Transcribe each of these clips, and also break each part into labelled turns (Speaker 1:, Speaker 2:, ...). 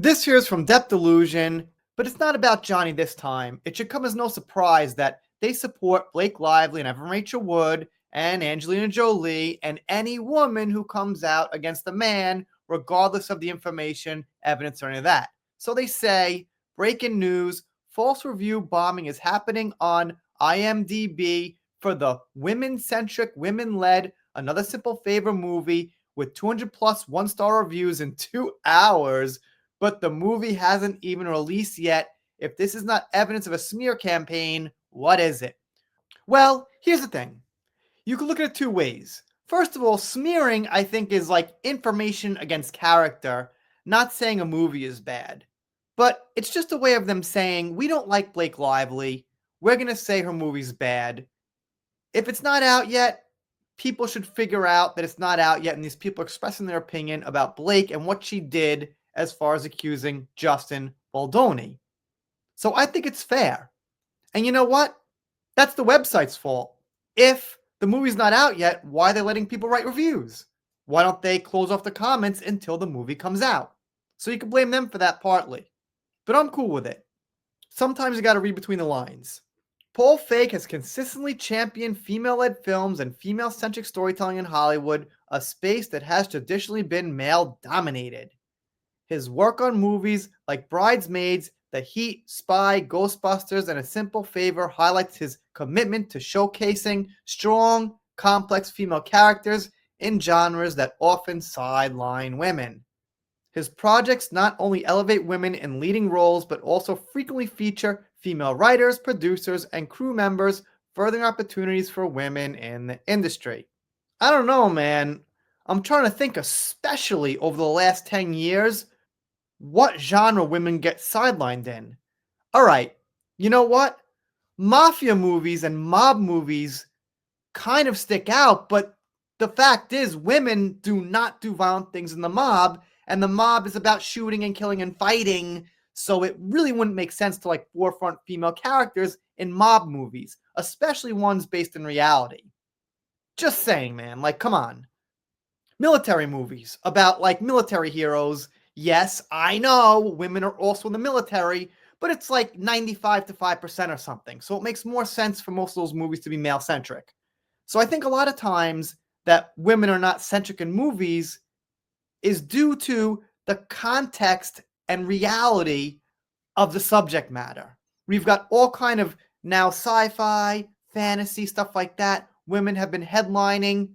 Speaker 1: This here is from Depth Delusion, but it's not about Johnny this time. It should come as no surprise that they support Blake Lively and Evan Rachel Wood and Angelina Jolie and any woman who comes out against a man, regardless of the information, evidence, or any of that. So they say, breaking news, false review bombing is happening on IMDb for the women-centric, women-led Another Simple Favor movie with 200 plus one-star reviews in 2 hours, but the movie hasn't even released yet. If this is not evidence of a smear campaign, what is it? Well, here's the thing. You can look at it two ways. First of all, smearing, I think, is like information against character, not saying a movie is bad. But it's just a way of them saying, we don't like Blake Lively. We're going to say her movie's bad. If it's not out yet, people should figure out that it's not out yet, and these people are expressing their opinion about Blake and what she did as far as accusing Justin Baldoni. So I think it's fair. And you know what? That's the website's fault. If the movie's not out yet, why are they letting people write reviews? Why don't they close off the comments until the movie comes out? So you can blame them for that partly. But I'm cool with it. Sometimes you gotta read between the lines. Paul Feig has consistently championed female-led films and female-centric storytelling in Hollywood, a space that has traditionally been male-dominated. His work on movies like Bridesmaids, The Heat, Spy, Ghostbusters, and A Simple Favor highlights his commitment to showcasing strong, complex female characters in genres that often sideline women. His projects not only elevate women in leading roles, but also frequently feature female writers, producers, and crew members, furthering opportunities for women in the industry. I don't know, man. I'm trying to think, especially over the last 10 years, what genre women get sidelined in. All right, you know what? Mafia movies and mob movies kind of stick out, but the fact is women do not do violent things in the mob, and the mob is about shooting and killing and fighting, so it really wouldn't make sense to like forefront female characters in mob movies, especially ones based in reality. Just saying, man, like come on. Military movies about like military heroes. Yes, I know women are also in the military, but it's like 95 to 5% or something. So it makes more sense for most of those movies to be male centric. So I think a lot of times that women are not centric in movies is due to the context and reality of the subject matter. We've got all kind of now sci-fi, fantasy, stuff like that. Women have been headlining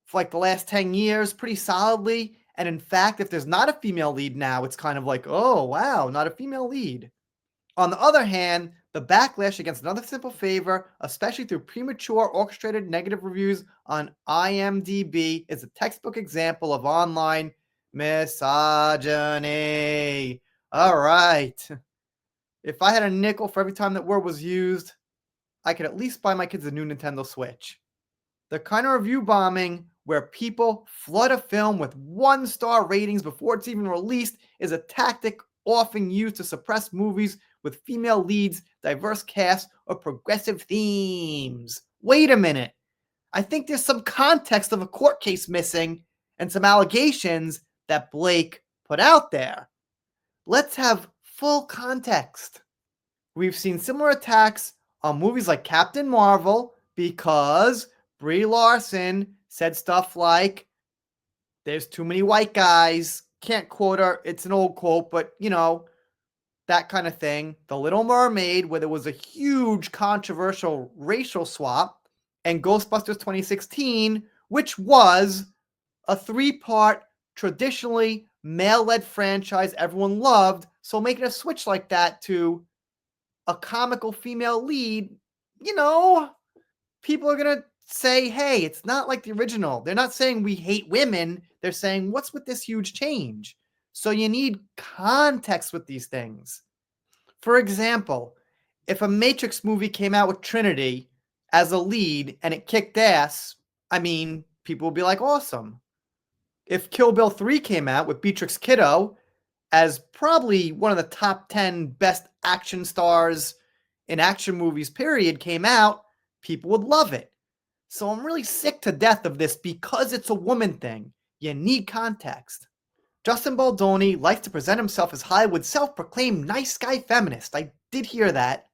Speaker 1: for like the last 10 years pretty solidly. And in fact, if there's not a female lead now, it's kind of like, oh, wow, not a female lead. On the other hand, the backlash against Another Simple Favor, especially through premature orchestrated negative reviews on IMDb, is a textbook example of online misogyny. All right. If I had a nickel for every time that word was used, I could at least buy my kids a new Nintendo Switch. The kind of review bombing where people flood a film with one-star ratings before it's even released is a tactic often used to suppress movies with female leads, diverse casts, or progressive themes. Wait a minute. I think there's some context of a court case missing and some allegations that Blake put out there. Let's have full context. We've seen similar attacks on movies like Captain Marvel because Brie Larson said stuff like, there's too many white guys. Can't quote her. It's an old quote, but you know, that kind of thing. The Little Mermaid, where there was a huge controversial racial swap, and Ghostbusters 2016, which was a 3-part, traditionally male-led franchise everyone loved. So making a switch like that to a comical female lead, you know, people are going to say, hey, it's not like the original. They're not saying we hate women. They're saying, what's with this huge change? So you need context with these things. For example, if a Matrix movie came out with Trinity as a lead and it kicked ass, I mean, people would be like, awesome. If Kill Bill 3 came out with Beatrix Kiddo as probably one of the top 10 best action stars in action movies, period, came out, people would love it. So I'm really sick to death of this because it's a woman thing. You need context. Justin Baldoni likes to present himself as Hollywood's self-proclaimed nice guy feminist. I did hear that.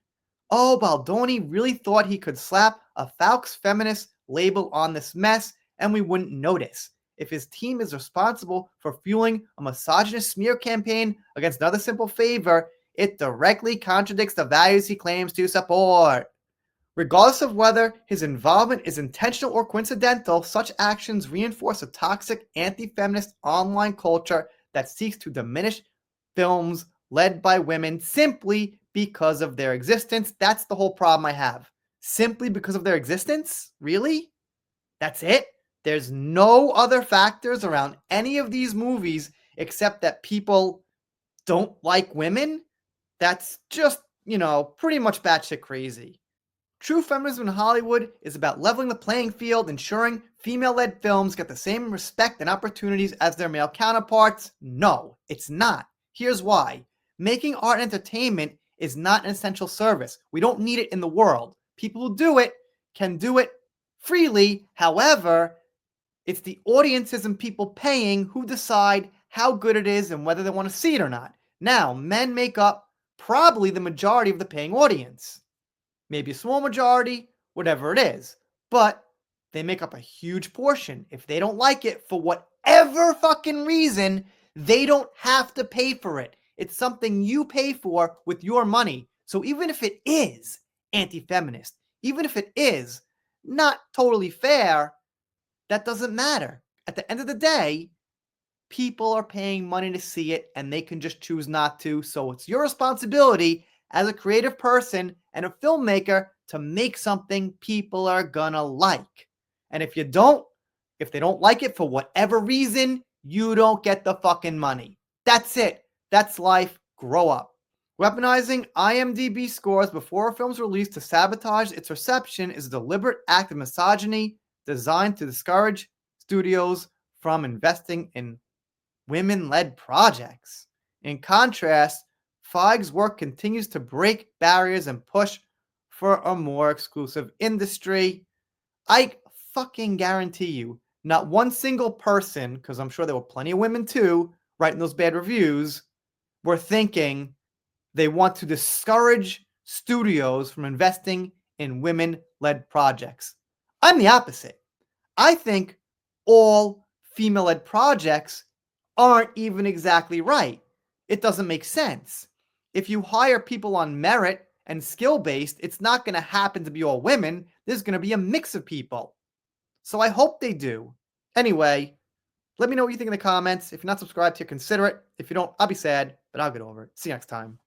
Speaker 1: Oh, Baldoni really thought he could slap a Faux feminist label on this mess and we wouldn't notice. If his team is responsible for fueling a misogynist smear campaign against another simple favor, it directly contradicts the values he claims to support. Regardless of whether his involvement is intentional or coincidental, such actions reinforce a toxic anti-feminist online culture that seeks to diminish films led by women simply because of their existence. That's the whole problem I have. Simply because of their existence? Really? That's it? There's no other factors around any of these movies except that people don't like women? That's just, pretty much batshit crazy. True feminism in Hollywood is about leveling the playing field, ensuring female-led films get the same respect and opportunities as their male counterparts. No, it's not. Here's why. Making art and entertainment is not an essential service. We don't need it in the world. People who do it can do it freely. However, it's the audiences and people paying who decide how good it is and whether they want to see it or not. Now, men make up probably the majority of the paying audience. Maybe a small majority, whatever it is. But they make up a huge portion. If they don't like it for whatever fucking reason, they don't have to pay for it. It's something you pay for with your money. So even if it is anti-feminist, even if it is not totally fair, that doesn't matter. At the end of the day, people are paying money to see it and they can just choose not to. So it's your responsibility as a creative person and a filmmaker to make something people are gonna like. And if they don't like it for whatever reason, you don't get the fucking money. That's it. That's life. Grow up. Weaponizing IMDb scores before a film's released to sabotage its reception is a deliberate act of misogyny designed to discourage studios from investing in women-led projects. In contrast, Feig's work continues to break barriers and push for a more exclusive industry. I fucking guarantee you, not one single person, because I'm sure there were plenty of women too, writing those bad reviews, were thinking they want to discourage studios from investing in women-led projects. I'm the opposite. I think all female-led projects aren't even exactly right. It doesn't make sense. If you hire people on merit and skill-based, it's not going to happen to be all women. There's going to be a mix of people. So I hope they do. Anyway, let me know what you think in the comments. If you're not subscribed here, consider it. If you don't, I'll be sad, but I'll get over it. See you next time.